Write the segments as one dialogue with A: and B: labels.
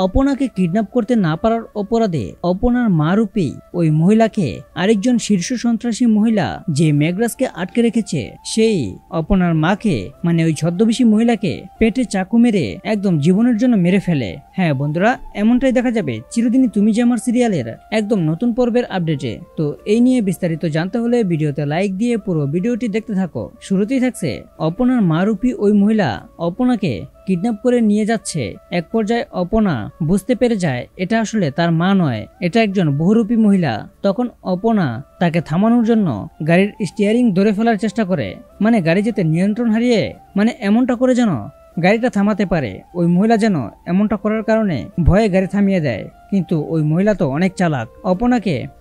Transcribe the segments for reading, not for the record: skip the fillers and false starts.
A: অপনাকে kidnap করতে না পারার অপরাধে অপনার মা রূপী ওই মহিলাকে আরেকজন শীর্ষ সন্ত্রাসী মহিলা যে মেঘরাজকে আটকে রেখেছে সেই অপনার মাকে মানে ওই ছদ্মবেশী মহিলাকে পেটে চাকু মেরে একদম জীবনের জন্য মেরে ফেলে। হ্যাঁ বন্ধুরা, এমনটাই দেখা যাবে চিরদিনই তুমি যে আমার সিরিয়ালের একদম নতুন পর্বের আপডেটে। তো এই নিয়ে বিস্তারিত জানতে হলে ভিডিওতে লাইক দিয়ে পুরো ভিডিওটি দেখতে থাকো। শুরুতেই থাকছে অপনার মা রূপী ওই মহিলা অপনাকে কিডন্যাপ করে নিয়ে যাচ্ছে। এক পর্যায়ে অপনা বুঝতে পেরে যায় এটা আসলে তার মা নয়, এটা একজন বহুরূপী মহিলা। তখন অপনা তাকে থামানোর জন্য গাড়ির স্টিয়ারিং ধরে ফেলার চেষ্টা করে, মানে গাড়ি যেতে নিয়ন্ত্রণ হারিয়ে মানে এমনটা করে যেন গাড়িটা থামাতে পারে। ওই মহিলা যেন এমনটা করার কারণে ভয়ে গাড়ি থামিয়ে দেয়, কিন্তু ওই মহিলা তো অনেক চালাক।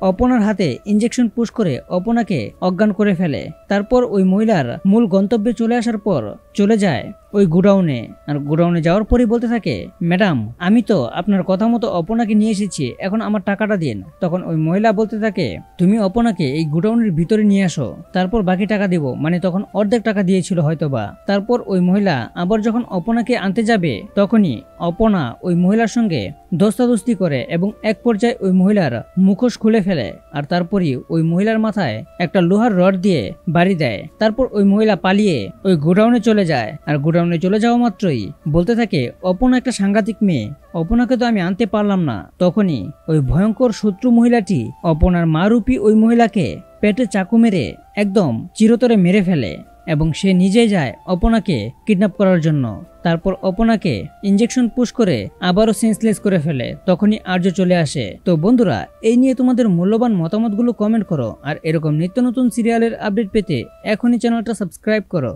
A: অপনার হাতে ইনজেকশন পুশ করে অপনাকে অজ্ঞান করে ফেলে। তারপর ওই মহিলার মূল গন্তব্যে চলে আসার পর চলে যায় ওই গোডাউনে। আর গোডাউনে যাওয়ার পরই বলতে থাকে, ম্যাডাম আমি তো আপনার কথা মতো অপনাকে নিয়ে এসেছি, এখন আমার টাকাটা দিন। তখন ওই মহিলা বলতে থাকে, তুমি অপনাকে এই গোডাউনের ভিতরে নিয়ে আসো, তারপর বাকি টাকা দিব। মানে তখন অর্ধেক টাকা দিয়েছিল হয়তোবা। তারপর ওই মহিলা আবার যখন অপনাকে আনতে যাবে তখনই অপনা ওই মহিলার সঙ্গে ধস্তাধস্তি করে এবং এক পর্যায়ে ওই মহিলার মুখোশ খুলে ফেলে। আর তারপরই ওই মহিলার মাথায় একটা লোহার রড দিয়ে বাড়ি দেয়। তারপর ওই মহিলা পালিয়ে ওই গোডাউনে চলে যায়। আর গোডাউনে চলে যাওয়া মাত্রই বলতে থাকে, অপনা একটা সাংঘাতিক মেয়ে, অপনাকে তো আমি আনতে পারলাম না। তখনই ওই ভয়ঙ্কর শত্রু মহিলাটি অপনার মা রূপী ওই মহিলাকে পেটে চাকু মেরে একদম চিরতরে মেরে ফেলে এবং সে নিজেই যায় অপনাকে কিডন্যাপ করার জন্য। তারপর অপনাকে ইনজেকশন পুশ করে আবারও সেন্সলেস করে ফেলে। তখনই আর্য চলে আসে। তো বন্ধুরা, এই নিয়ে তোমাদের মূল্যবান মতামতগুলো কমেন্ট করো। আর এরকম নিত্য নতুন সিরিয়ালের আপডেট পেতে এখনই চ্যানেলটা সাবস্ক্রাইব করো।